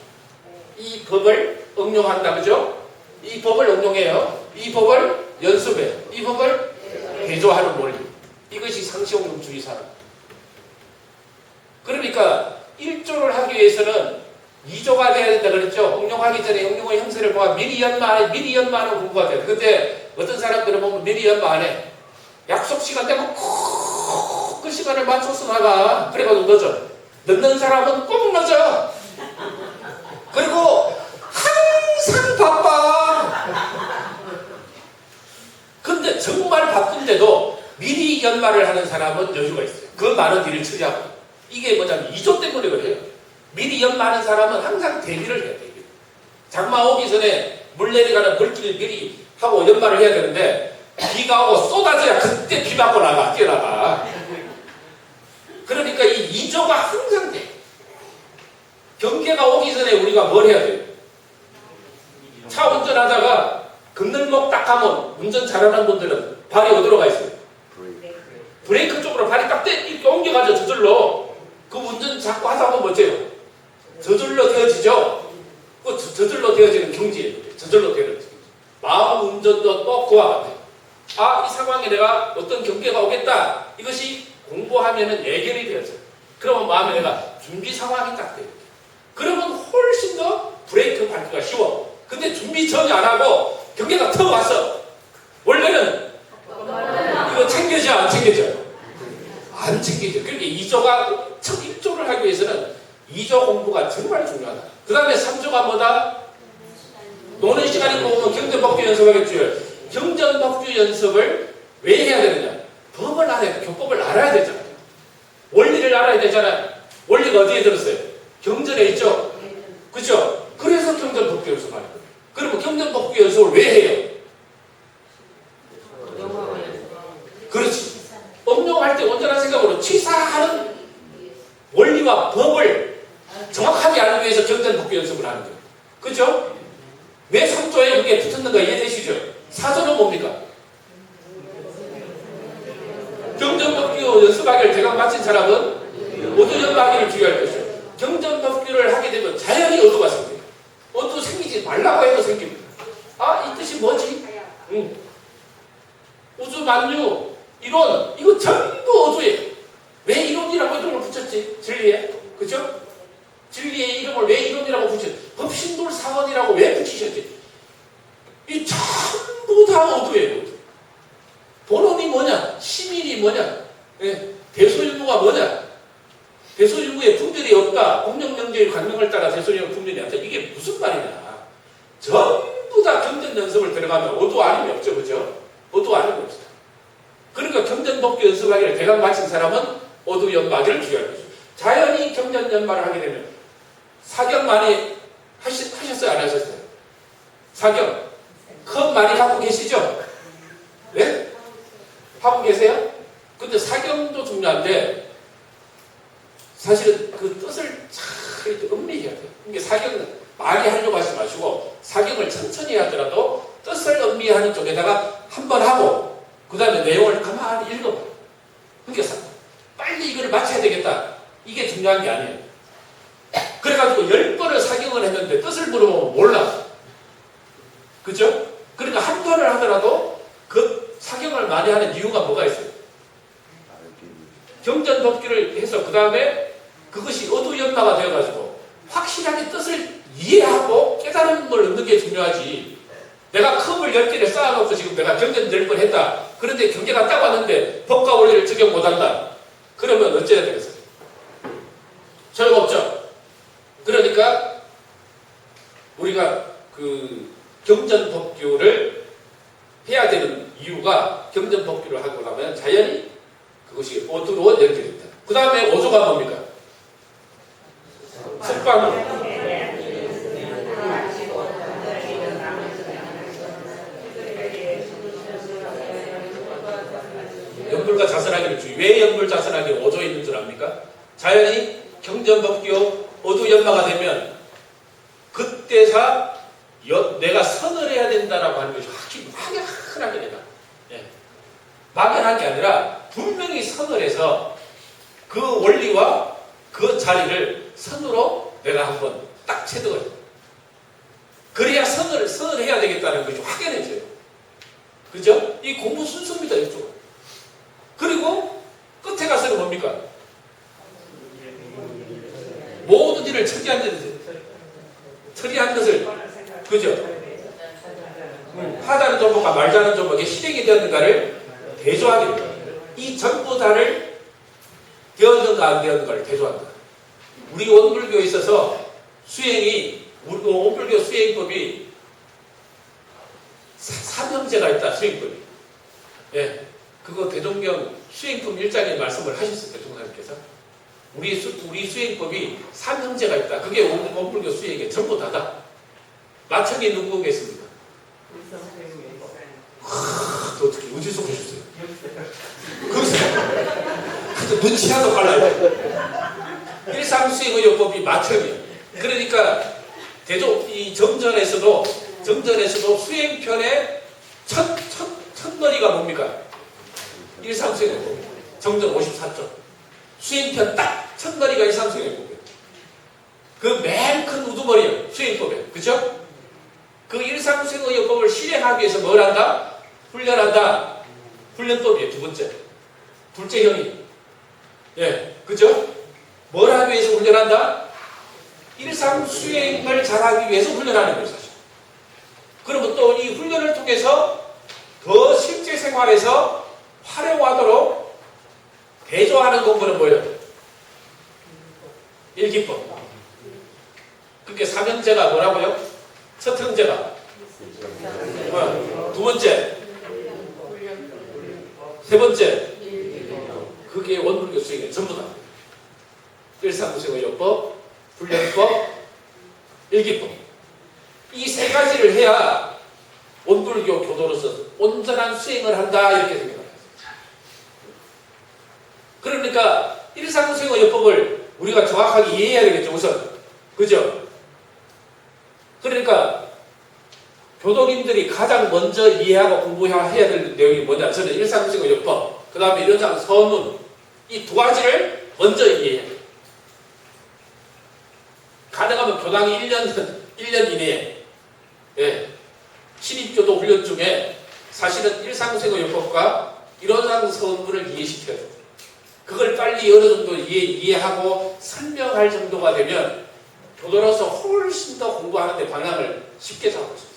이 법을 응용한다. 그죠? 이 법을 응용해요. 이 법을 연습해. 이 법을 대조하는 원리. 이것이 상시홍lum주의 사람. 그러니까 1조를 하기 위해서는 2조가 돼야 된다 그랬죠. 홍룡하기 전에 홍룡의 형세를 보아 미리 연마하는 공부가 돼요. 근데 어떤 사람들은 보면 미리 연마 안 해. 약속 시간 되면 꼭 그 시간을 맞춰서 나가. 그래가지고 늦어. 늦는 사람은 꼭 늦어. 그리고 항상 바빠. 근데 정말 바쁜데도 미리 연말을 하는 사람은 여유가 있어요. 그 많은 일을 처리하고. 이게 뭐냐면 2조 때문에 그래요. 미리 연마하는 사람은 항상 대비를 해야 돼요. 장마 오기 전에 물 내려가는 물길을 미리 하고 연마를 해야 되는데 비가 오고 쏟아져야 그때 비 맞고 나가, 뛰어나가. 그러니까 이 2조가 항상 돼. 경계가 오기 전에 우리가 뭘 해야 돼요? 차 운전하다가 금늘목 딱 가면 운전 잘하는 분들은 발이 어디로 가 있어요? 브레이크 쪽으로 발이 딱 이렇게 옮겨가죠. 저절로. 그 운전 자꾸 하다 보면 어째요? 저절로 되어지죠? 그 저절로 되어지는 경지예요. 저절로 되어지는 경지. 마음 운전도 또 그와 같아요. 아, 이 상황에 내가 어떤 경계가 오겠다. 이것이 공부하면은 예견이 되어져요. 그러면 마음에 내가 준비 상황이 딱 돼요. 그러면 훨씬 더 브레이크 밟기가 쉬워. 근데 준비 전혀 안 하고 경계가 턱 왔어. 원래는 이거 챙겨져 안 챙겨져? 안 챙겨져. 그러니까 2조가 첫 1조를 하기 위해서는 2조 공부가 정말 중요하다. 그 다음에 3조가 뭐다? 노는 시간이 보면 경전법규 연습하겠죠. 경전법규 연습을 왜 해야 되느냐? 법을 알아야 돼. 교법을 알아야 되잖아요. 원리를 알아야 되잖아요. 원리가 어디에 들었어요? 경전에 있죠? 그렇죠? 그래서 경전법규 연습하는 거예요. 그러면 경전법규 연습을 왜 해요? 그렇지. 업용할 때 온전한 생각으로 취사하는 원리와 법을 정확하게 알기 위해서 경전법규 연습을 하는 거예요. 그렇죠? 왜 3조에 그게 붙었는가 이해되시죠? 4조는 뭡니까? 경전법규 연습하기를 대강 마친 사람은 어두연마하기를 주의할 것이요. 경전법규를 하게 되면 자연히 어두가 생겨요. 어두 생기지 말라고 해도 생깁니다. 아, 이 뜻이 뭐지? 우주만유, 이론, 이거 전부 어두예요. 왜 이론이라고 이름을 붙였지? 진리에? 그죠? 진리의 이름을 왜 이론이라고 붙였지? 법신돌사원이라고 왜 붙이셨지? 이 전부 다 어두예요. 어두. 본원이 뭐냐? 시민이 뭐냐? 예, 대소일무가 뭐냐? 대소일무에 분별이 없다. 공명명제의 관명을 따라 대소일무 분별이 없다. 이게 무슨 말이냐? 전부 다 경전 연습을 들어가면 어두 아님이 없죠. 그죠? 어두 아님이 없어요. 그러니까 경전법규 연습하기를 대강 마친 사람은 어두 연마기를 주의할 것이죠. 자연히 경전 연마를 하게 되면 사경 많이 하셨어요? 안 하셨어요? 사경. 컵 많이 갖고 계시죠? 네? 하고 계세요? 근데 사경도 중요한데 사실은 그 뜻을 잘 음미해야 돼요. 이게 사경은 많이 하려고 하지 마시고 사경을 천천히 하더라도 뜻을 음미하는 쪽에다가 한번 하고 그 다음에 내용을 가만히 읽어봐요. 그러니까 빨리 이걸 마쳐야 되겠다. 이게 중요한 게 아니에요. 그래가지고 10번을 사경을 했는데 뜻을 물어보면 몰라. 그죠? 그러니까 한 번을 하더라도 그 사경을 많이 하는 이유가 뭐가 있어요? 경전법규를 해서 그 다음에 그것이 어두연마가 되어가지고 확실하게 뜻을 이해하고 깨달은 걸 얻는 게 중요하지. 내가 컵을 10개를 쌓아놓고 지금 내가 경전 10번 했다. 그런데 경계가 딱 왔는데 법과 원리를 적용 못한다. 그러면 어째야 되겠어요? 소용없죠. 그러니까 우리가 그 경전법규를 해야 되는 이유가 경전법규를 하고 나면 자연히 그것이 어두로 연결됩니다. 그 다음에 5조가 뭡니까? 석방으로. 연불과 자선하기를 주의. 왜 연불 자선하기 5조에 있는 줄 압니까? 자연히 경전법규 어두연마가 되면 그때사 내가 선을 해야 된다라고 하는 것이 막연하게 내가 막연한 게 아니라 분명히 선을 해서 그 원리와 그 자리를 선으로 내가 한번 딱 체득을 해요. 그래야 선을 해야 되겠다는 것이 확연해져요. 그죠? 이 공부 순서입니다. 이쪽. 그리고 따라서 뭡니까? 모든 일을 처리한 것을 그죠? 하자는 조목과 말자는 조목에 실행이 되었는가를 대조하게 됩니다. 이 전부 다를 되었는가 안 되었는가를 대조한다. 우리 원불교에 있어서 수행이 우리 원불교 수행법이 삼형제가 있다. 수행법이. 예, 그거 대종경 수행법 1장에 말씀을 하셨어요. 대종사님께서 우리 수행법이 삼형제가 있다. 그게 원불교 수행의 전부 다다. 마청이 누구가 있습니까? 어떻게 어디서 보셨어요? 거기서 눈치 하나도 빨라요. 일상수행의요법이 마청이에요. 그러니까 이 정전에서도 수행편의 첫머리가 뭡니까? 일상수행의요법. 정전 54조. 수행편 딱 첫머리가 일상수행의요법이에요. 그 맨 큰 우두머리예요. 수행법에. 그죠? 그 일상수행의요법을 실행하기 위해서 뭘 한다? 훈련한다. 훈련법이에요. 두 번째. 둘째 형이. 예, 그죠? 뭘 하기 위해서 훈련한다? 일상수행을 잘하기 위해서 훈련하는 거예요, 사실. 그러면 또 이 훈련을 통해서 더 실제 생활에서 활용하도록 대조하는 공부는 뭐예요? 일기법. 그렇게 삼형제가 뭐라고요? 첫 형제가 두 번째, 세 번째, 그게 원불교 수행의 전부다. 일상수행의요법, 훈련법, 일기법. 이 세 가지를 해야 원불교 교도로서 온전한 수행을 한다 이렇게 생각합니다. 그러니까 일상수행의요법을 우리가 정확하게 이해해야 되겠죠, 우선. 그죠? 그러니까 교도님들이 가장 먼저 이해하고 공부해야 될 내용이 뭐냐? 저는 일상수행의요법, 그 다음에 이론상 서문, 이 두 가지를 먼저 이해해야 돼요. 가능하면 교당이 1년 이내에, 예, 신입교도 훈련 중에 사실은 일상수행의요법과 이론상 서문을 이해시켜야 돼요. 그걸 빨리 어느 정도 이해하고 설명할 정도가 되면 교도로서 훨씬 더 공부하는 데 방향을 쉽게 잡을 수 있어요.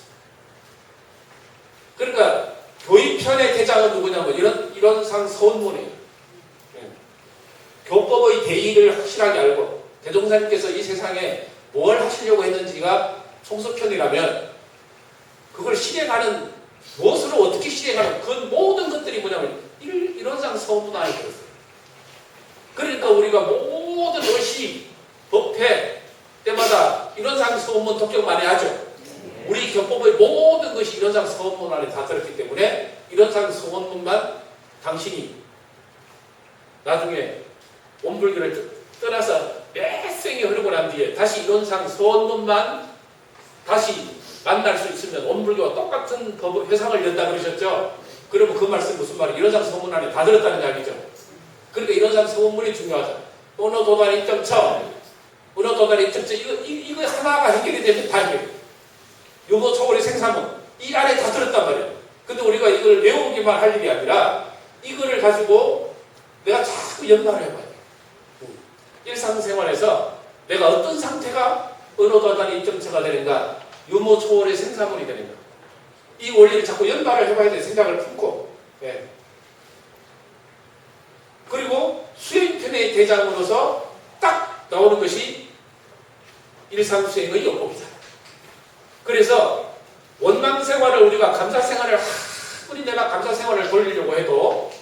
그러니까 교의편의 대장은 누구냐면 이론상 서문이에요. 예. 교법의 대의를 확실하게 알고 대종사님께서 이 세상에 뭘 하시려고 했는지가 총서편이라면 그걸 실행하는, 무엇으로 어떻게 실행하는 그 모든 것들이 뭐냐면 이론상 서문 안에 들었어요. 그러니까 우리가 모든 의식, 법회 때마다 이론상 서문 독경 많이 하죠. 우리 교법의 모든 것이 이론상 서문 안에 다 들었기 때문에 이론상 서문만 당신이 나중에 원불교를 떠나서 몇 생이 흐르고 난 뒤에 다시 이론상 서문만 다시 만날 수 있으면 원불교와 똑같은 회상을 연다 그러셨죠. 그러면 그 말씀 무슨 말이에요? 이론상 서문 안에 다 들었다는 이야기죠. 그러니까 이론상 서문이 중요하죠. 언어 도달 입점처, 언어 도달 입점처, 이거 하나가 해결이 되면 다 해결이 돼요. 유무 초월의 생사문, 이 안에 다 들었단 말이에요. 근데 우리가 이걸 외우기만 할 일이 아니라 이거를 가지고 내가 자꾸 연마를 해봐야 돼요. 일상생활에서 내가 어떤 상태가 언어 도달 입점처가 되는가, 유무 초월의 생사문이 되는가, 이 원리를 자꾸 연마를 해봐야 돼. 생각을 품고. 예. 그리고 수행편의 대장으로서 딱 나오는 것이 일상수행의 요법이다. 그래서 원망생활을 우리가 감사생활을 아무리 내가 감사생활을 돌리려고 해도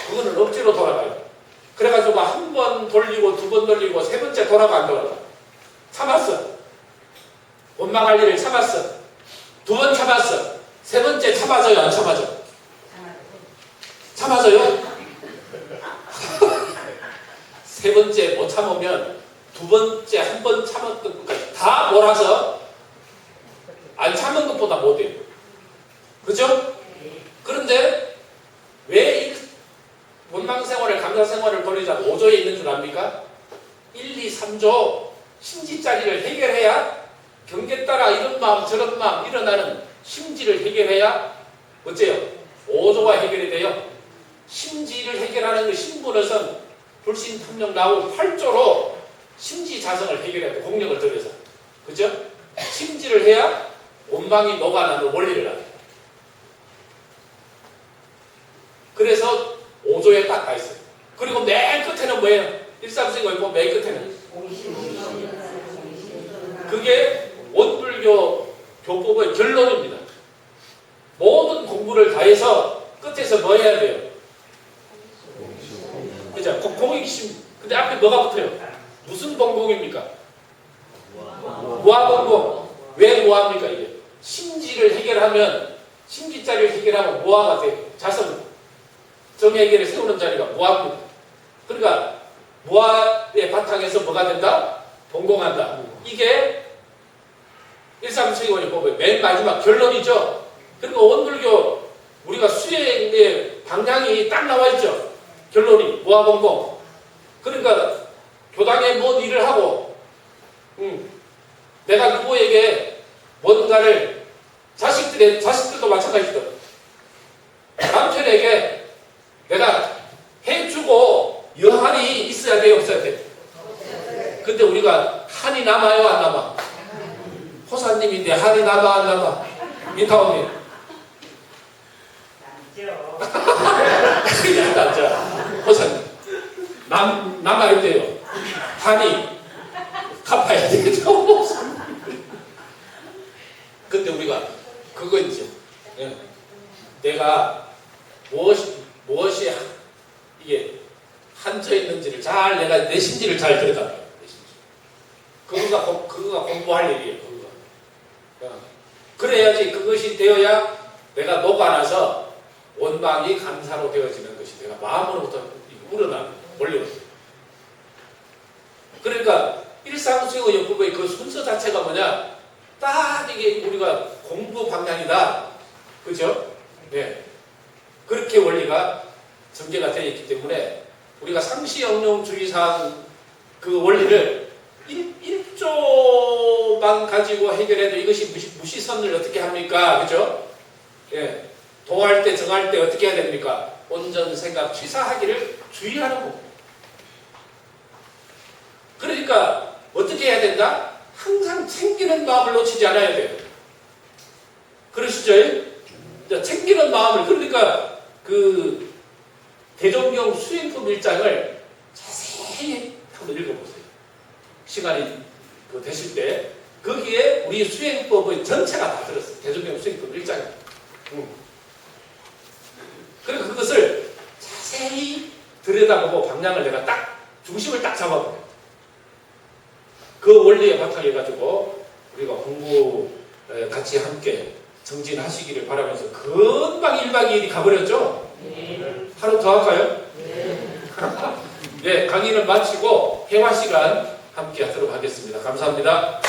그거는 억지로 돌아가요. 그래가지고 한 번 돌리고 두 번 돌리고 세 번째 돌아가 안 돌아가. 참았어. 원망할 일을 참았어. 두 번 참았어. 세 번째 참아져요, 안 참아져? 참아져요? 세 번째 못 참으면 두 번째 한 번 참았던 것까지 다 몰아서 안 참은 것보다 못해요. 그죠? 그런데 왜 원망생활을 감사생활을 돌리자고 5조에 있는 줄 압니까? 1, 2, 3조 심지자리를 해결해야 경계 따라 이런 마음 저런 마음 일어나는 심지를 해결해야 어째요? 5조가 해결이 돼요. 심지를 해결하는 그 신분에선 불신, 탐욕, 나우 8조로 심지자성을 해결해야 돼. 공력을 들여서. 그죠? 심지를 해야 원망이 녹아나는 원리를 하게 돼. 그래서 5조에 딱 가 있어요. 그리고 맨 끝에는 뭐예요? 13세가 있고 맨 끝에는 그게 원불교 교법의 결론입니다. 모든 공부를 다 해서 끝에서 뭐 해야 돼요? 그죠? 공익심. 근데 앞에 뭐가 붙어요? 무슨 공공입니까? 무아공공. 왜 무아입니까 이게? 심지를 해결하면 심지자리를 해결하면 무아가 돼요. 자성 정해결을 세우는 자리가 무아입니다. 그러니까 무아의 바탕에서 뭐가 된다? 공공한다. 이게 일상수행원의 법의 맨 마지막 결론이죠. 그리고 원불교 우리가 수행의 방향이 딱 나와 있죠. 결론이 무아공공. 그러니까 교당에 뭔 일을 하고 내가 누구에게 뭔가를 자식들도 마찬가지죠. 남편에게 내가 해주고 여한이 있어야 돼요, 없어야 돼요? 근데 우리가 한이 남아요, 안 남아? 호사님인데 한이 남아, 안 남아? 민타오님. 남죠. 일단 자, 호사님. 남아야 돼요. 한이 갚아야 되겠죠? 근데 우리가 그거 있죠. 예. 내가 무엇이 이게 한처 있는지를 잘 내가 내 심지를 잘 들여다봐요. 그거가 공부할 일이에요. 그거가. 그래야지 그것이 되어야 내가 녹아나서 원망이 감사로 되어지는 것이 내가 마음으로부터 우러나는 원리로. 그러니까 일상수행의 역법의 그 순서 자체가 뭐냐? 딱 이게 우리가 공부 방향이다. 그죠? 네. 그렇게 원리가 전개가 되어 있기 때문에 우리가 상시영용주의상 그 원리를 1조만 가지고 해결해도 이것이 무시선을 어떻게 합니까? 그죠? 예. 동할 때, 정할 때 어떻게 해야 됩니까? 온전 생각 취사하기를 주의하는 거고. 그러니까 어떻게 해야 된다? 항상 챙기는 마음을 놓치지 않아야 돼요. 그러시죠? 챙기는 마음을. 그러니까 그 대종경 수행법 1장을 자세히 한번 읽어보세요. 시간이 되실 때 거기에 우리 수행법의 전체가 다 들었어요. 대종경 수행법 1장에. 그러니까 그것을 자세히 들여다보고 방향을 내가 딱 중심을 딱 잡아봐요. 그 원리에 바탕해 가지고 우리가 공부 같이 함께 정진하시기를 바라면서 금방 1박 2일이 가버렸죠? 네. 하루 더 할까요? 네. 네, 강의는 마치고 회화 시간 함께 하도록 하겠습니다. 감사합니다.